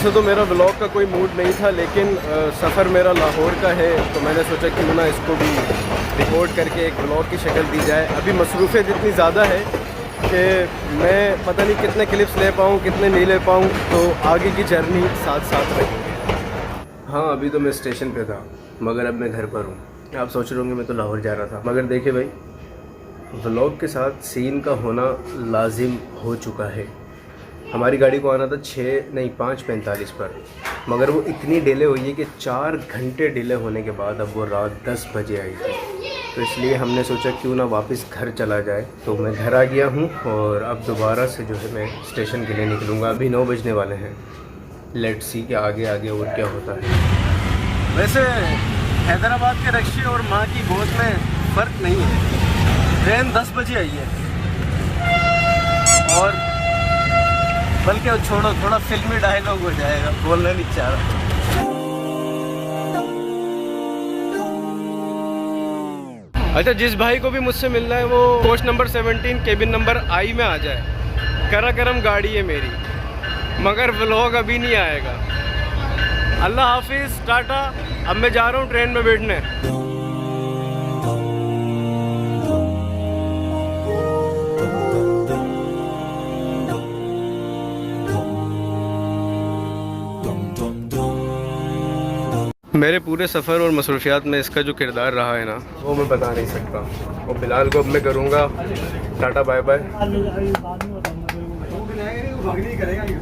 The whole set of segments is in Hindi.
वैसे तो मेरा व्लॉग का कोई मूड नहीं था, लेकिन सफ़र मेरा लाहौर का है तो मैंने सोचा क्यों ना इसको भी रिकॉर्ड करके एक व्लॉग की शक्ल दी जाए। अभी मसरूफ़ियत इतनी ज़्यादा है कि मैं पता नहीं कितने क्लिप्स ले पाऊँ कितने नहीं ले पाऊँ, तो आगे की जर्नी साथ साथ रहेगी। हाँ, अभी तो मैं स्टेशन पे था मगर अब मैं घर पर हूँ। आप सोच रहे होंगे मैं तो लाहौर जा रहा था, मगर देखिए भाई, व्लॉग के साथ सीन का होना लाजिम हो चुका है। हमारी गाड़ी को आना था 5:45 पर, मगर वो इतनी डिले हुई है कि 4 घंटे डिले होने के बाद अब वो रात 10 बजे आई थी। तो इसलिए हमने सोचा क्यों ना वापस घर चला जाए। तो मैं घर आ गया हूँ और अब दोबारा से जो है मैं स्टेशन के लिए निकलूँगा। अभी 9 बजने वाले हैं। लेट्स सी के आगे आगे और क्या होता है। वैसे हैदराबाद के रक्शे और माँ की गोद में फ़र्क नहीं है। ट्रेन 10 बजे आई है और बल्कि छोड़ो, थोड़ा फिल्मी डायलॉग हो जाएगा, बोलना नहीं चाह रहा। अच्छा, जिस भाई को भी मुझसे मिलना है वो कोच नंबर 17 केबिन नंबर आई में आ जाए। करा करम गाड़ी है मेरी, मगर व्लॉग अभी नहीं आएगा। अल्लाह हाफिज़, टाटा। अब मैं जा रहा हूँ ट्रेन में बैठने। मेरे पूरे सफ़र और मसरूफियात में इसका जो किरदार रहा है ना, वो मैं बता नहीं सकता। और बिलाल को अब मैं करूँगा टाटा बाय बाय।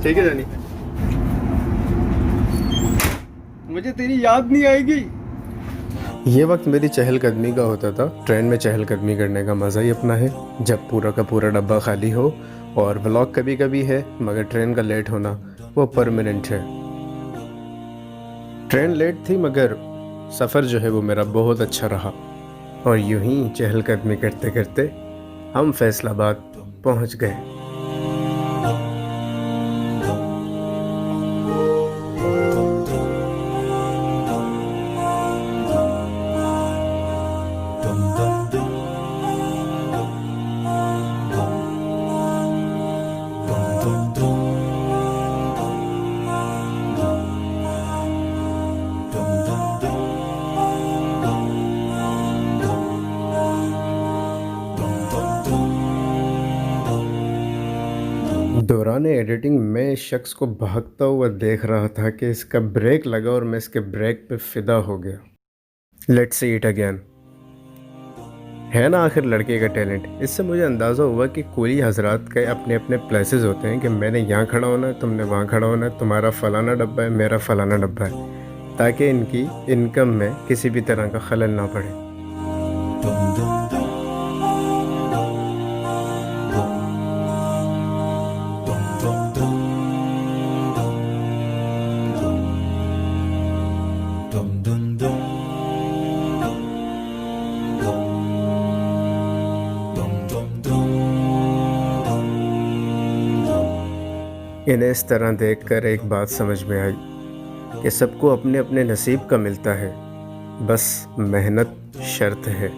ठीक है जानी, मुझे तेरी याद नहीं आएगी। ये वक्त मेरी चहलकदमी का होता था। ट्रेन में चहलकदमी करने का मज़ा ही अपना है, जब पूरा का पूरा डब्बा खाली हो। और व्लॉग कभी कभी है, मगर ट्रेन का लेट होना वो परमानेंट है। ट्रेन लेट थी मगर सफ़र जो है वो मेरा बहुत अच्छा रहा। और यूं ही चहलकदमी करते करते हम फैसलाबाद पहुंच गए। दौरान एडिटिंग मैं इस शख्स को भागता हुआ देख रहा था कि इसका ब्रेक लगा और मैं इसके ब्रेक पे फिदा हो गया। Let's see it again. है ना आखिर लड़के का टैलेंट। इससे मुझे अंदाज़ा हुआ कि कोई हजरात के अपने अपने प्लेसेस होते हैं कि मैंने यहाँ खड़ा होना है, तुमने वहाँ खड़ा होना है, तुम्हारा फ़लाना डब्बा है, मेरा फ़लाना डब्बा है, ताकि इनकी इनकम में किसी भी तरह का खलल ना पड़े। इन्हें इस तरह देखकर एक बात समझ में आई कि सबको अपने अपने नसीब का मिलता है, बस मेहनत शर्त है।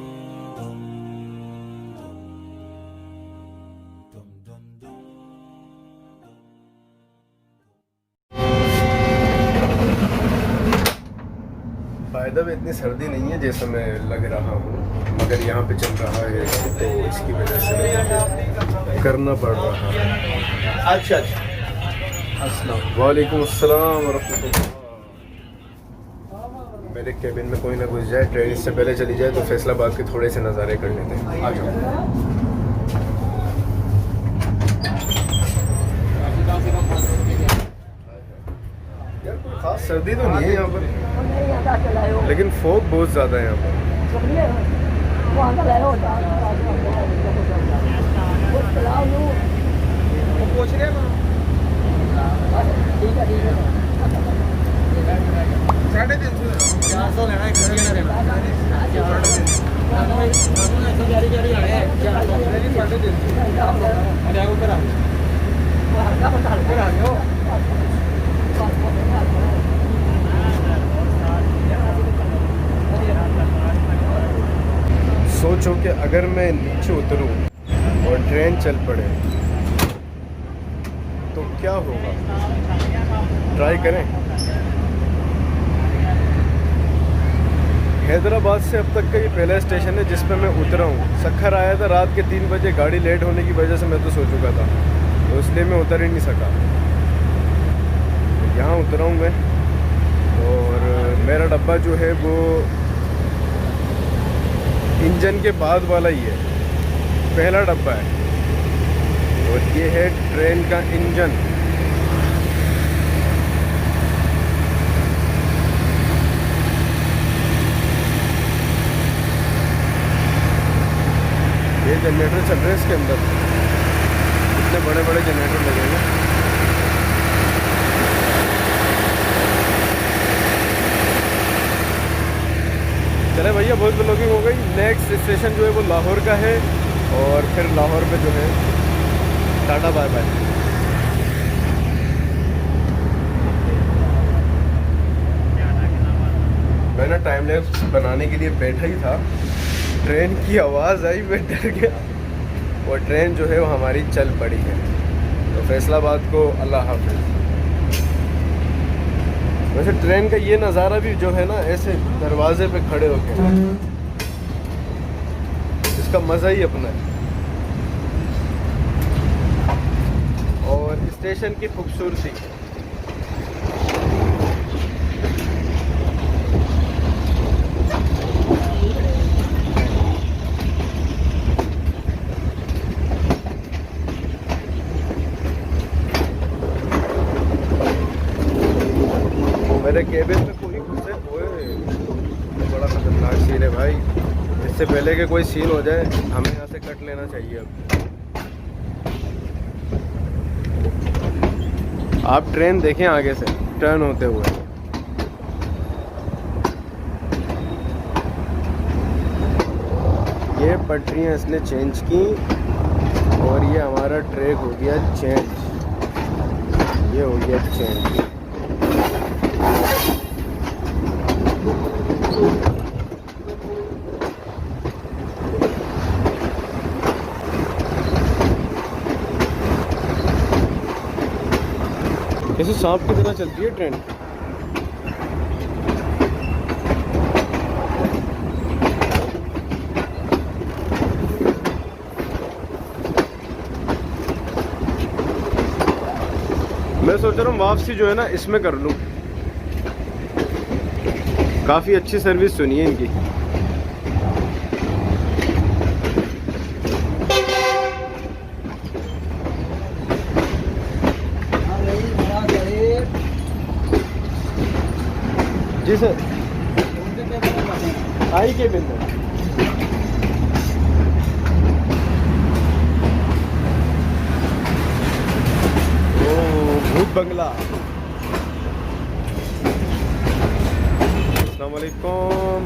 फायदा में इतनी सर्दी नहीं है जैसा मैं लग रहा हूँ, मगर यहाँ पे चल रहा है तो इसकी वजह से करना पड़ रहा है। अच्छा अच्छा, अस्सलाम वालेकुम अस्सलाम व रहमतुल्लाह। मेरे केबिन में कोई ना घुस जाए, ट्रेन इससे पहले चली जाए तो फैसलाबाद के थोड़े से नज़ारे कर लेते हैं। आ जाओ। यार कोई ख़ास सर्दी तो नहीं है यहाँ पर, लेकिन फॉग बहुत ज़्यादा है यहाँ पर। सोचो कि अगर मैं नीचे उतरूं और ट्रेन चल पड़े तो क्या होगा, ट्राई करें। हैदराबाद से अब तक का ये पहला स्टेशन है जिस पे मैं उतरा हूँ। सखर आया था रात के 3 बजे, गाड़ी लेट होने की वजह से मैं तो सो चुका था, तो इसलिए मैं उतर ही नहीं सका। यहाँ उतरा हूँ मैं, और मेरा डब्बा जो है वो इंजन के बाद वाला ही है, पहला डब्बा है। और ये है ट्रेन का इंजन। ये जनरेटर चल रहे हैं इसके अंदर, इतने बड़े बड़े जनरेटर लगे हैं। चले भैया, बहुत ब्लॉगिंग हो गई। नेक्स्ट स्टेशन जो है वो लाहौर का है, और फिर लाहौर पे जो है टाटा बाय बाय। मैं ना टाइम लैप्स बनाने के लिए बैठा ही था, ट्रेन की आवाज़ आई, मैं डर गया, और ट्रेन जो है वो हमारी चल पड़ी है। तो फैसलाबाद को अल्लाह हाफिज़। वैसे ट्रेन का ये नज़ारा भी जो है ना, ऐसे दरवाजे पे खड़े होके, इसका मज़ा ही अपना है। और स्टेशन की खूबसूरती, मेरे केबिन में कोई घुसे, ओए बड़ा खतरनाक सीन है भाई। इससे पहले कि कोई सीन हो जाए, हमें यहाँ से कट लेना चाहिए। अब आप ट्रेन देखें आगे से टर्न होते हुए, ये पटरियाँ इसने चेंज की, और ये हमारा ट्रैक हो गया चेंज, ये हो गया चेंज। ऐसे सांप की तरह चलती है ट्रेन। मैं सोच रहा हूँ वापसी जो है ना इसमें कर लूँ, काफ़ी अच्छी सर्विस सुनी है इनकी। जी सर, आई के बिल में भूत बंगला। अस्सलाम वालेकुम।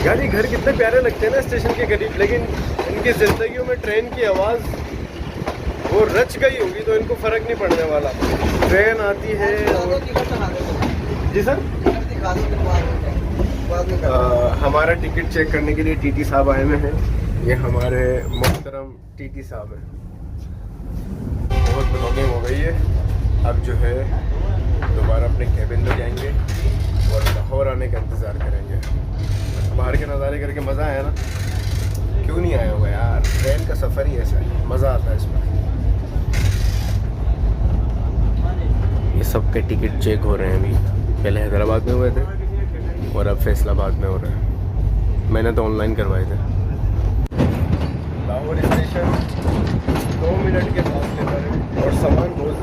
यार ये घर कितने प्यारे लगते हैं ना स्टेशन के करीब, लेकिन इनकी ज़िंदगियों में ट्रेन की आवाज़ वो रच गई होगी, तो इनको फ़र्क नहीं पड़ने वाला। ट्रेन आती है और... जी सर, हमारा टिकट चेक करने के लिए टीटी साहब आए हुए हैं। ये हमारे मोहतरम टीटी साहब हैं। बहुत ब्लॉगिंग हो गई है, अब जो है दोबारा अपने केबिन में जाएंगे और लाहौर आने का इंतज़ार करेंगे। बाहर के नज़ारे करके मज़ा आया ना, क्यों नहीं आया होगा यार। ट्रेन का सफ़र ही ऐसा है, मज़ा आता है इसमें। ये सब के टिकट चेक हो रहे हैं अभी, पहले हैदराबाद में हुए थे और अब फैसलाबाद में हो रहे हैं। मैंने तो ऑनलाइन करवाए थे। लाहौर स्टेशन 2 मिनट के फासले पर है और सामान बहुत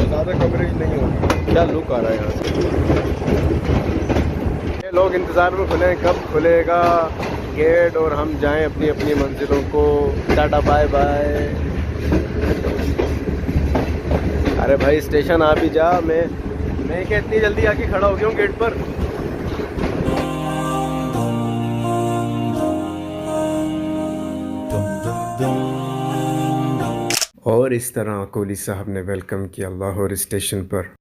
ज़्यादा कवरेज नहीं होगी। क्या लुक आ रहा है यहाँ से। लोग इंतज़ार में खुले हैं, कब खुलेगा गेट और हम जाएं अपनी अपनी मंजिलों को। Tata bye bye. अरे भाई स्टेशन आ भी जा, मैं क्या इतनी जल्दी आके खड़ा हो गया हूँ गेट पर। और इस तरह कोहली साहब ने वेलकम किया लाहौर स्टेशन पर।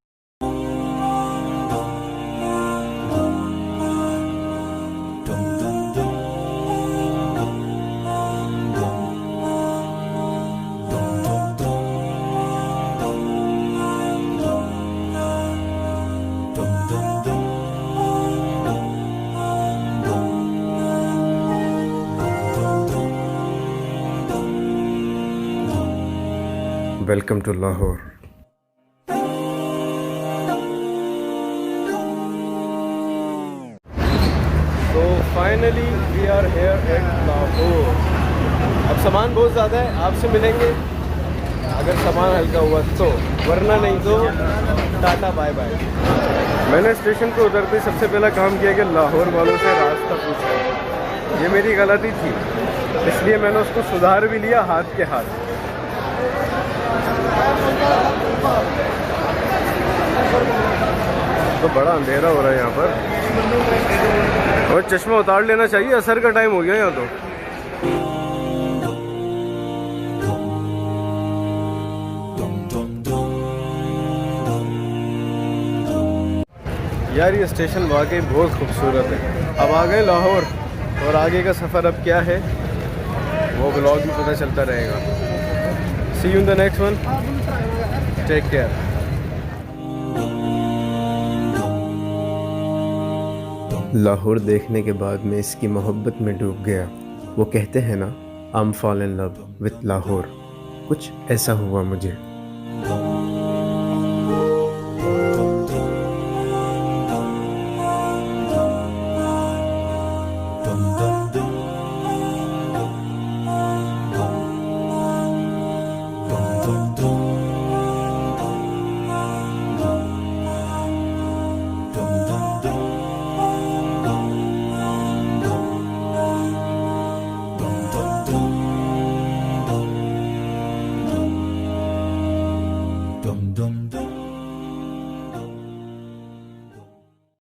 Welcome to Lahore. So finally we are here at Lahore. अब सामान बहुत ज़्यादा है, आपसे मिलेंगे अगर सामान हल्का हुआ तो, वरना नहीं तो टाटा बाय बाय। मैंने स्टेशन पर उतरते सबसे पहला काम किया कि लाहौर वालों से रास्ता पूछा। ये मेरी गलती थी, इसलिए मैंने उसको सुधार भी लिया हाथ के हाथ। तो बड़ा अंधेरा हो रहा है यहाँ पर, और चश्मा उतार लेना चाहिए, असर का टाइम हो गया यहाँ तो। यार ये स्टेशन वाकई बहुत खूबसूरत है। अब आ गए लाहौर, और आगे का सफ़र अब क्या है वो ब्लॉग में पता चलता रहेगा। See you in the next one. Take care. Lahore देखने के बाद मैं इसकी मोहब्बत में डूब गया। वो कहते हैं ना, I'm fall in love with Lahore. कुछ ऐसा हुआ मुझे। dum dum